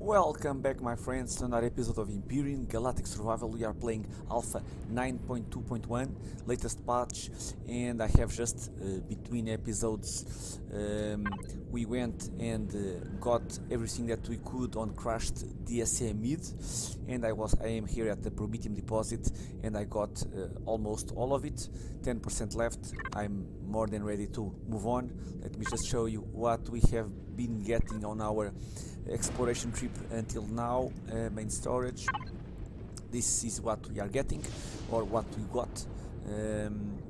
Welcome back, my friends, to another episode of Empyrion Galactic Survival. We are playing Alpha 9.2.1, latest patch, and I have just between episodes we went and got everything that we could on crashed DSA mid, and I am here at the Prometheum deposit, and I got almost all of it. 10% left. I'm more than ready to move on. Let me just show you what we have been getting on our exploration trip until now. Main storage, this is what we are getting, or what we got,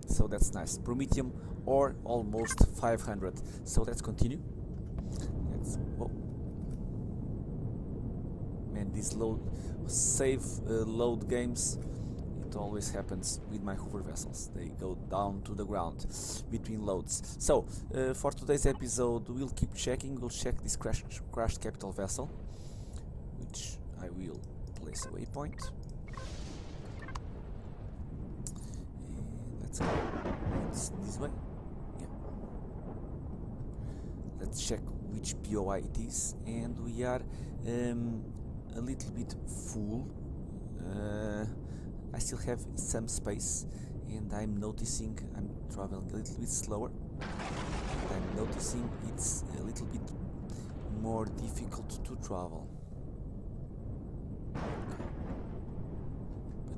so that's nice. Prometheum or almost 500. So let's continue. Whoa. Man, these load games, it always happens with my Hoover vessels. They go down to the ground between loads. So for today's episode we'll keep checking. We'll check this crashed capital vessel, which I will place a waypoint. And let's go. It's this way. Yeah. Let's check which POI it is, and we are a little bit full. I still have some space, and I'm noticing I'm traveling a little bit slower, and I'm noticing it's a little bit more difficult to travel. But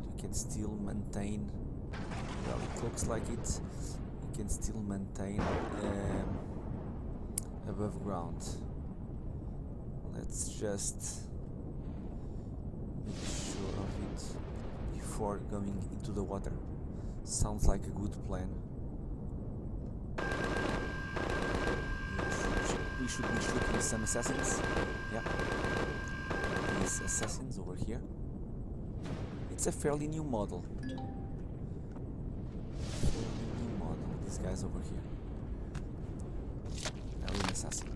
we can still maintain, well, it looks like it, we can still maintain above ground. Let's just make sure of it before going into the water. Sounds like a good plan. We should be shooting some assassins. Yeah, these assassins over here. It's a fairly new model. These guys over here. Alien assassin.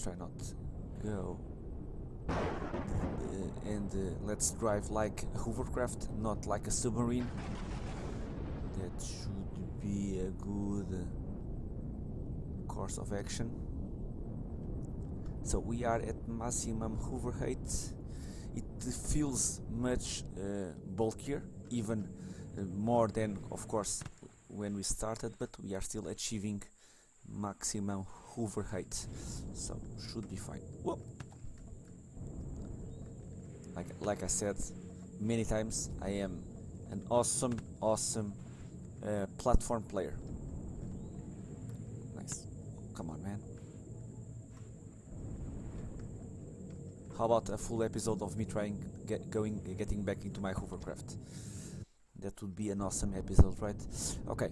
Try not go and let's drive like a hovercraft, not like a submarine. That should be a good course of action. So we are at maximum hover height. It feels much bulkier, even more than, of course, when we started, but we are still achieving maximum hover height, so should be fine. Whoa. Like I said many times, I am an awesome platform player. Nice. Come on, man. How about a full episode of me getting back into my hovercraft? That would be an awesome episode, right? Okay.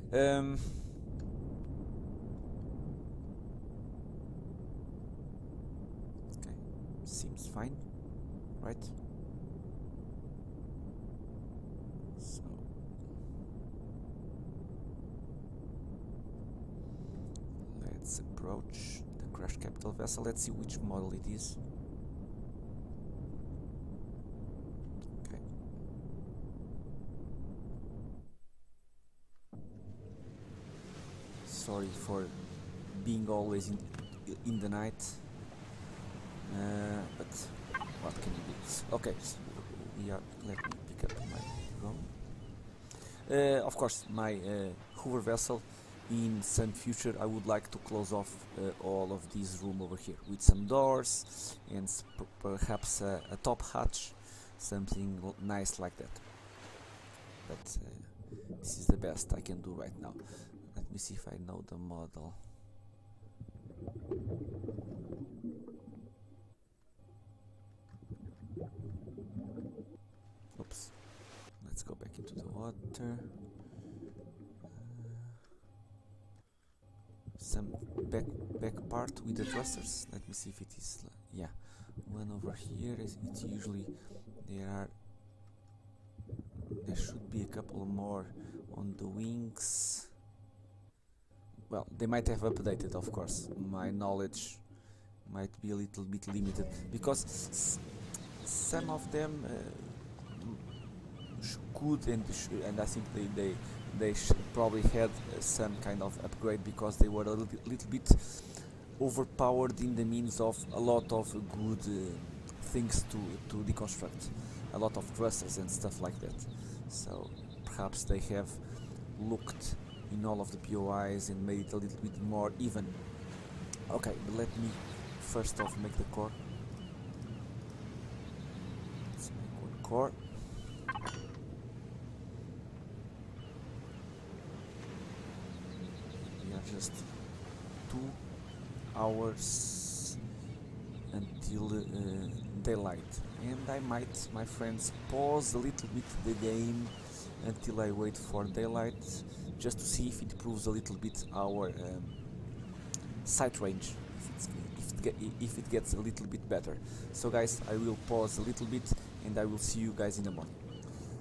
Seems fine, right? So let's approach the crashed capital vessel. Let's see which model it is. Okay. Sorry for being always in the night. But what can you do? Okay, let me pick up my drone. Of course, my Hoover vessel. In some future, I would like to close off all of this room over here with some doors and perhaps a top hatch, something nice like that. But this is the best I can do right now. Let me see if I know the model. Oops. Let's go back into the water. Some back part with the thrusters. Let me see if it is. Yeah, one over here. It's usually there should be a couple more on the wings. Well, they might have updated, of course. My knowledge might be a little bit limited because some of them could and I think they probably had some kind of upgrade, because they were a little bit overpowered in the means of a lot of good things to deconstruct, a lot of thrusters and stuff like that. So perhaps they have looked in all of the POIs and made it a little bit more even. Okay, but let me first off make the core. Let's make one core. We are just 2 hours until daylight, and I might, my friends, pause a little bit the game until I wait for daylight, just to see if it improves a little bit our sight range, if it gets a little bit better. So guys, I will pause a little bit and I will see you guys in the morning.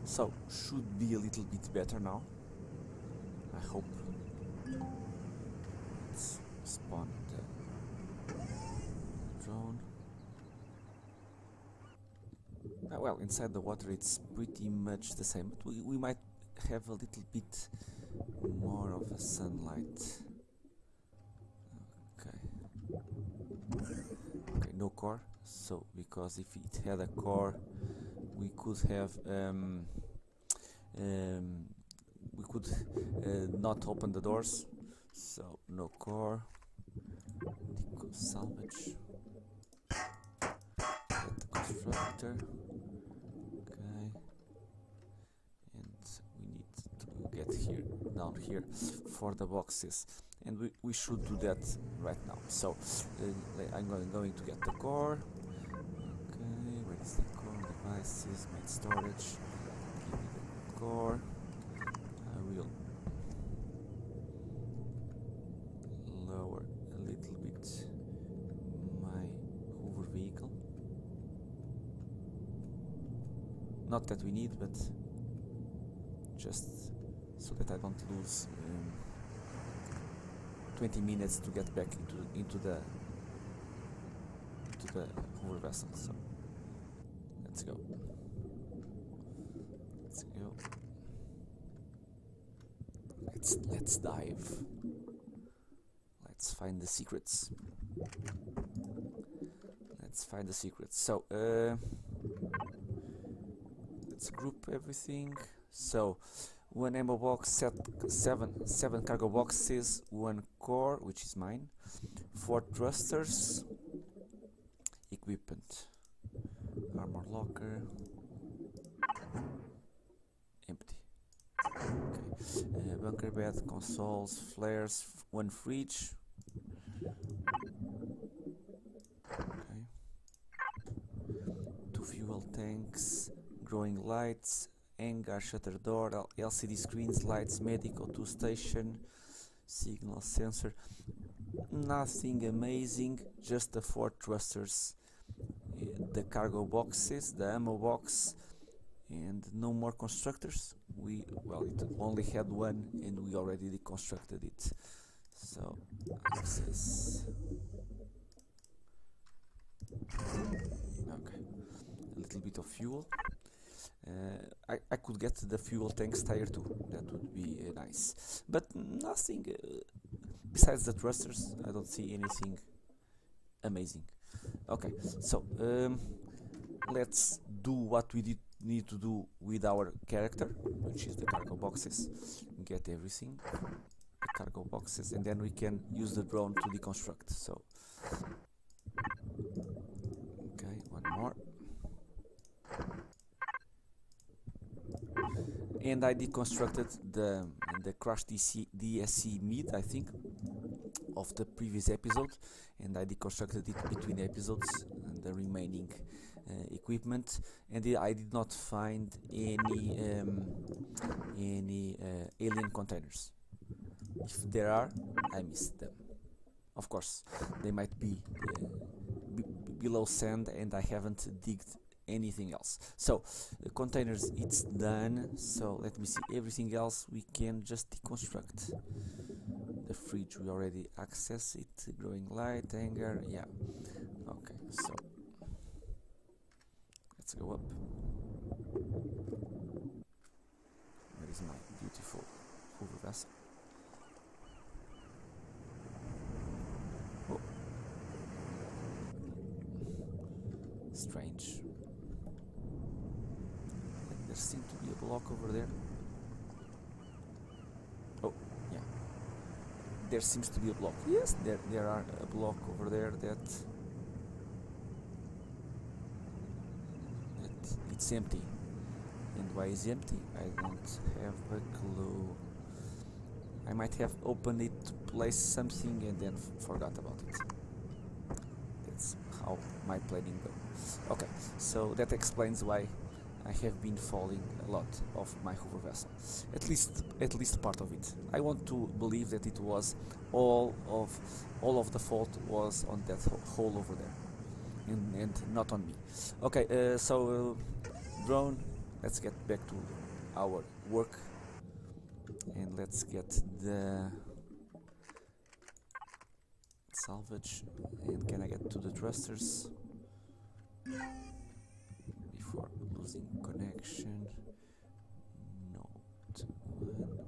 So should be a little bit better now, I hope. Let's spawn the drone. Well, inside the water it's pretty much the same, but we might have a little bit more of a sunlight. Okay, no core. So because if it had a core, we could have not open the doors. So no core. Salvage. Get the constructor. Okay. And we need to get here, down here, for the boxes. And we should do that right now. So I'm going to get the core. Okay, where is the core? Devices, main storage. Give me the core. I will lower a little bit my hover vehicle. Not that we need, but just so that I don't lose 20 minutes to get back into the hover vessel. So let's go. Let's dive. Let's find the secrets. So let's group everything. So 1 ammo box, 7 cargo boxes, 1 core, which is mine, 4 thrusters, equipment, armor locker, empty. Okay, bunker bed, consoles, flares, 1 fridge. Okay, 2 fuel tanks, growing lights, hangar, shutter door, LCD screens, lights, medical, 2 station, signal sensor. Nothing amazing, just the 4 thrusters, the cargo boxes, the ammo box, and no more constructors. Well, it only had 1 and we already deconstructed it. So access. Okay, a little bit of fuel. I could get the fuel tanks tire too, that would be nice, but nothing besides the thrusters. I don't see anything amazing. Okay, so let's do what we need to do with our character, which is the cargo boxes. Get everything, the cargo boxes, and then we can use the drone to deconstruct. So okay, 1 more. And I deconstructed the crash DSC mid, I think, of the previous episode, and I deconstructed it between episodes and the remaining equipment, and I did not find any alien containers. If there are, I missed them. Of course, they might be below sand, and I haven't digged anything else. So the containers, it's done. So let me see, everything else we can just deconstruct. The fridge, we already access it. Growing light, hangar, yeah. Okay, so let's go up. Strange. There seems to be a block over there. Oh, yeah. There seems to be a block. Yes, there are a block over there that it's empty. And why is empty? I don't have a clue. I might have opened it to place something and then forgot about it. That's how my planning goes. Okay, so that explains why I have been falling a lot of my hover vessel. At least part of it. I want to believe that it was all of the fault was on that hole over there, and not on me. Okay, so drone. Let's get back to our work, and let's get the salvage. And can I get to the thrusters before losing connection? No.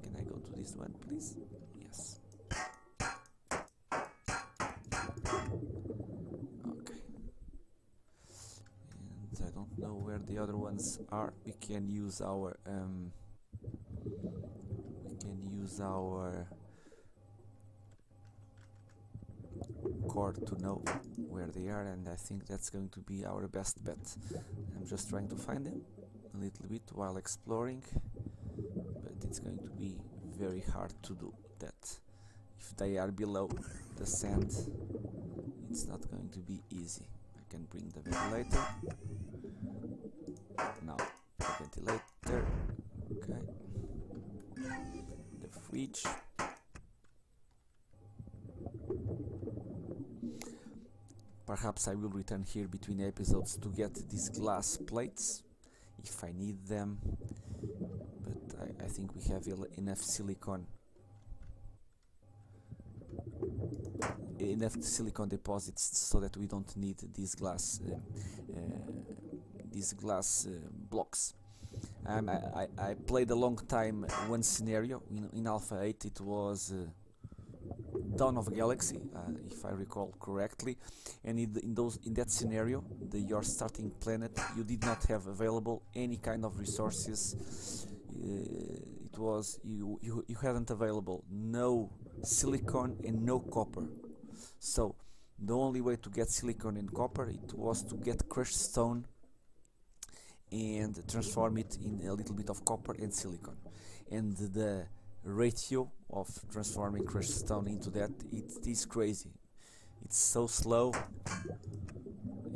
Can I go to this one, please? Yes. Okay. And I don't know where the other ones are. We can use our core to know where they are, and I think that's going to be our best bet. I'm just trying to find them a little bit while exploring, but it's going to be very hard to do that. If they are below the sand, it's not going to be easy. I can bring the ventilator. Now, the ventilator. Okay. The fridge. Perhaps I will return here between episodes to get these glass plates if I need them, but I think we have enough silicon deposits so that we don't need these glass blocks. I played a long time one scenario in Alpha 8. It was Dawn of a Galaxy, if I recall correctly, and in that scenario, your starting planet, you did not have available any kind of resources. It was you hadn't available no silicon and no copper. So the only way to get silicon and copper, it was to get crushed stone and transform it in a little bit of copper and silicon, and the ratio of transforming crushed stone into that, it is crazy. It's so slow,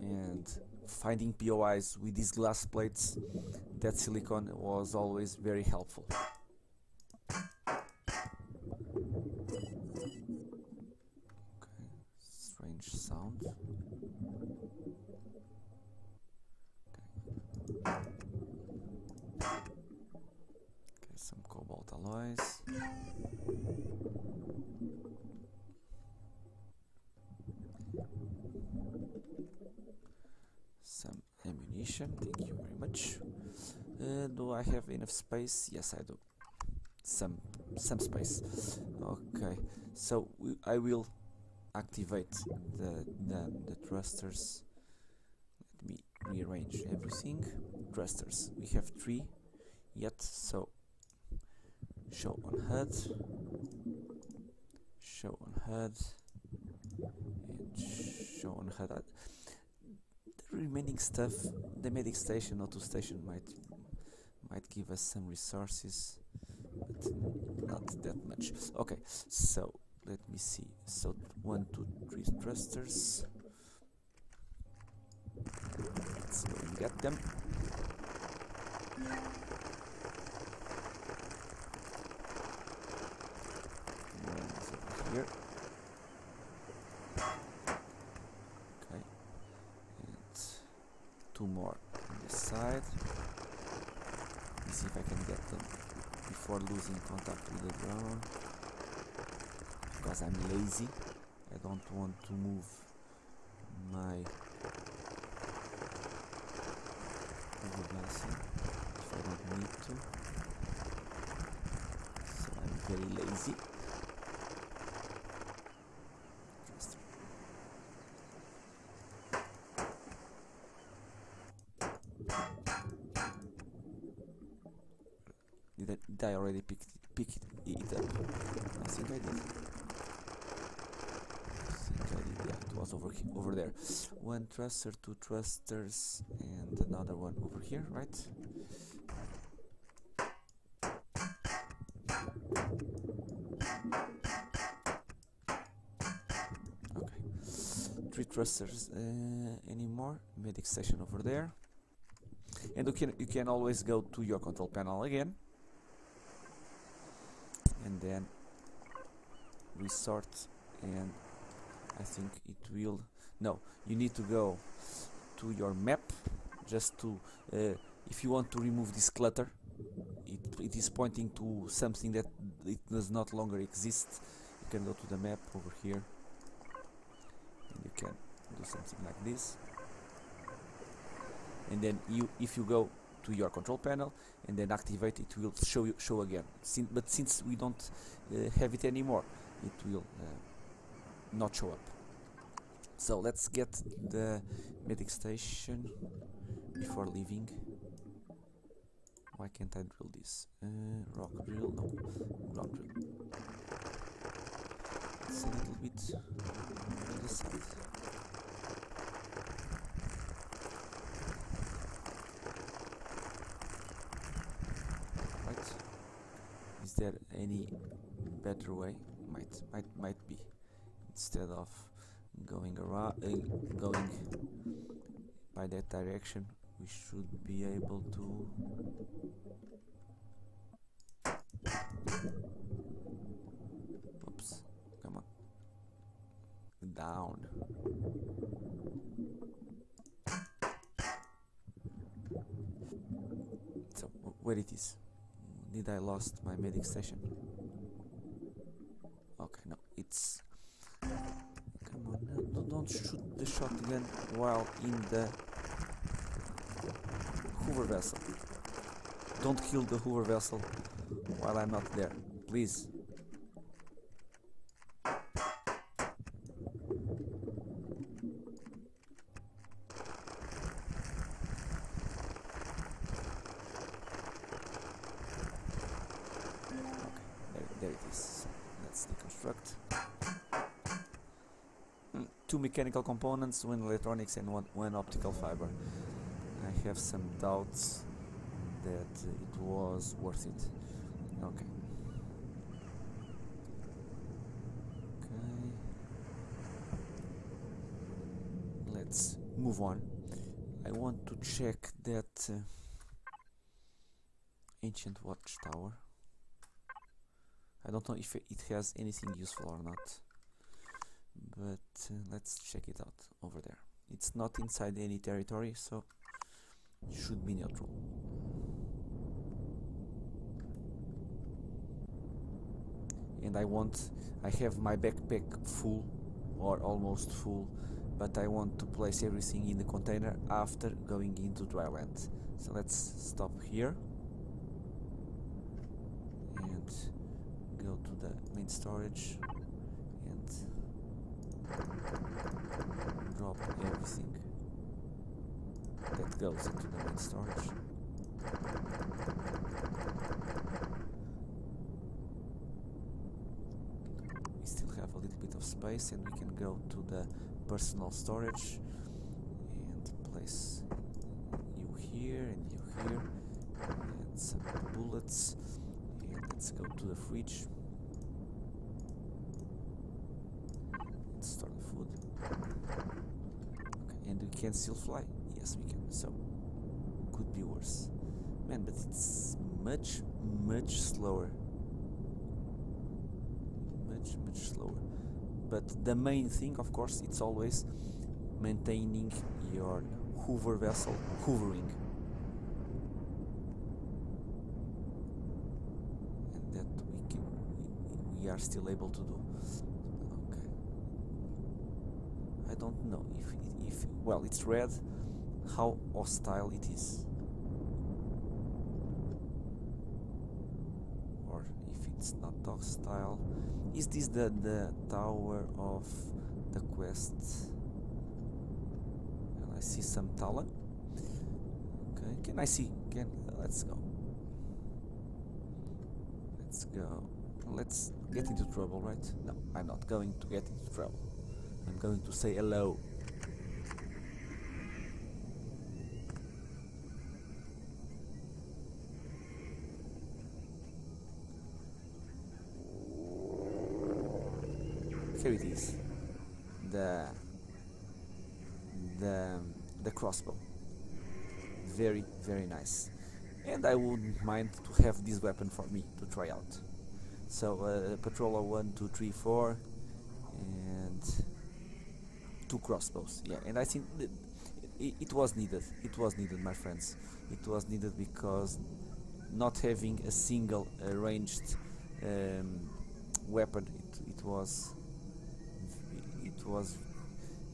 and finding POIs with these glass plates, that silicon was always very helpful. Okay, strange sound. Okay, some cobalt alloys. Some ammunition, thank you very much. Do I have enough space? Yes, I do. Some space. Okay, so I will activate the thrusters. Let me rearrange everything. Thrusters, we have 3 yet, so show on HUD, show on HUD, and show on HUD. The remaining stuff, the medic station, auto station might give us some resources, but not that much. Okay, so let me see. So 1, 2, 3 thrusters. Let's go and get them. One is over here. Okay, and 2 more on this side. Let's see if I can get them before losing contact with the drone, because I'm lazy. I don't want to move my vessel if I don't need to, so I'm very lazy. did I already pick it up? I think I did. Yeah, it was over there. One thruster, two thrusters, and another one over here, right? Okay, 3 thrusters. Any more? Medic station over there. And you can always go to your control panel again, and then resort, and I think it will. No, you need to go to your map just to if you want to remove this clutter. It is pointing to something that it does not longer exist. You can go to the map over here, and you can do something like this. And then if you go to your control panel and then activate, it will show again. But since we don't have it anymore, it will not show up. So let's get the medic station before leaving. Why can't I drill this? Rock drill? No, ground drill. It's a little bit to the side. Right? Is there any better way? Might be. Instead of going around, going by that direction, we should be able to. Oops! Come on, down. So where it is? Did I lost my medic station? Okay, no, it's. Come on, no, don't shoot the shotgun while in the Hoover vessel. Don't kill the Hoover vessel while I'm not there, please. There it is. So let's deconstruct. 2 mechanical components, 1 electronics, and one optical fiber. I have some doubts that it was worth it. Okay. Okay. Let's move on. I want to check that ancient watchtower. I don't know if it has anything useful or not, but let's check it out over there. It's not inside any territory, so it should be neutral. And I have my backpack full, or almost full, but I want to place everything in the container after going into dry land. So let's stop here and go to the main storage and drop everything that goes into the main storage. We still have a little bit of space, and we can go to the personal storage and place you here and you here, and some bullets. And let's go to the fridge. Let's store the food. Okay, and we can still fly. Yes, we can. So could be worse, man. But it's much slower. Much slower. But the main thing, of course, it's always maintaining your Hoover vessel hovering. And that we are still able to do. Okay. I don't know if well, it's red, how hostile it is. Or if it's not hostile. Is this the tower of the quest? Well, I see some talent. Okay, can I see? Let's go. go. Let's get into trouble, right? No, I'm not going to get into trouble. I'm going to say hello. Here it is. The crossbow. Very, very nice. And I wouldn't mind to have this weapon for me to try out. So patroller 1, 2, 3, 4 and 2 crossbows. Yeah, and I think that it was needed. It was needed, my friends. It was needed because not having a single ranged weapon, it was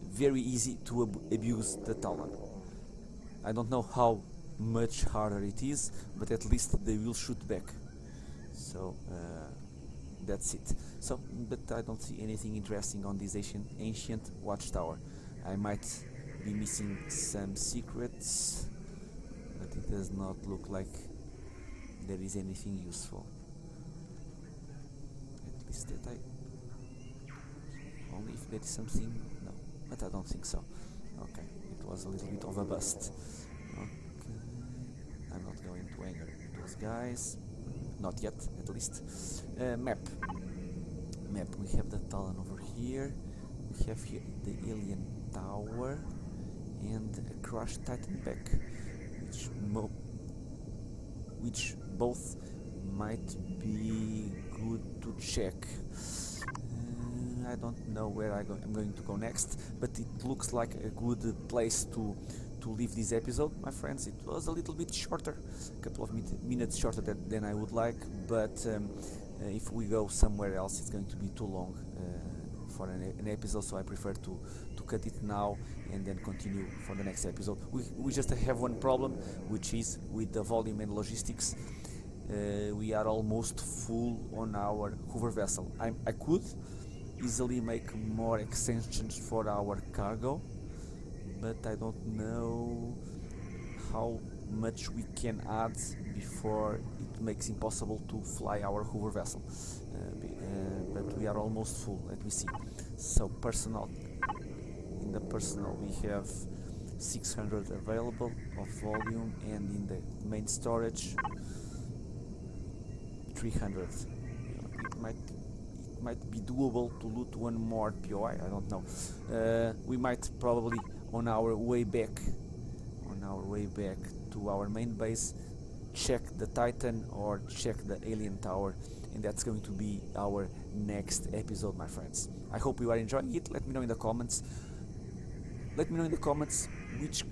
very easy to abuse the Talon. I don't know how much harder it is, but at least they will shoot back. So that's it. So, but I don't see anything interesting on this ancient watchtower. I might be missing some secrets, but it does not look like there is anything useful. At least that only if there is something. No, but I don't think so. Okay, it was a little bit of a bust. Okay, I'm not going to anger those guys. Not yet, at least. Map. We have the Talon over here. We have here the Alien Tower and a crushed Titan pack, which both might be good to check. I don't know where I'm going to go next, but it looks like a good place to leave this episode, my friends. It was a little bit shorter, a couple of minutes shorter than I would like, but if we go somewhere else it's going to be too long for an episode, so I prefer to cut it now and then continue for the next episode. We just have one problem, which is with the volume and logistics. We are almost full on our hover vessel. I could easily make more extensions for our cargo, but I don't know how much we can add before it makes impossible to fly our hover vessel. But we are almost full. Let me see. So personal, in the personal we have 600 available of volume, and in the main storage 300. It might be doable to loot one more POI. I don't know. We might probably on our way back to our main base check the Titan or check the Alien Tower, and that's going to be our next episode, my friends. I hope you are enjoying it. Let me know in the comments. Let me know in the comments which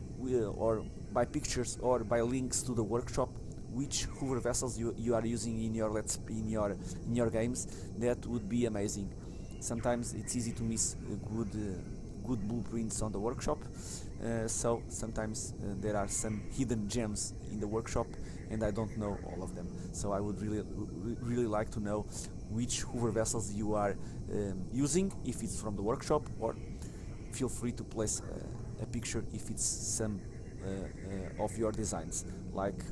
or by pictures or by links to the workshop, which hover vessels you are using in your games. That would be amazing. Sometimes it's easy to miss good blueprints on the workshop, so sometimes there are some hidden gems in the workshop and I don't know all of them. So I would really like to know which hover vessels you are using, if it's from the workshop, or feel free to place a picture if it's some of your designs, like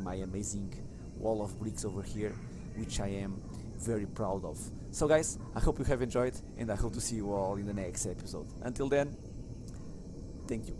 my amazing wall of bricks over here, which I am very proud of. So guys, I hope you have enjoyed, and I hope to see you all in the next episode. Until then, thank you.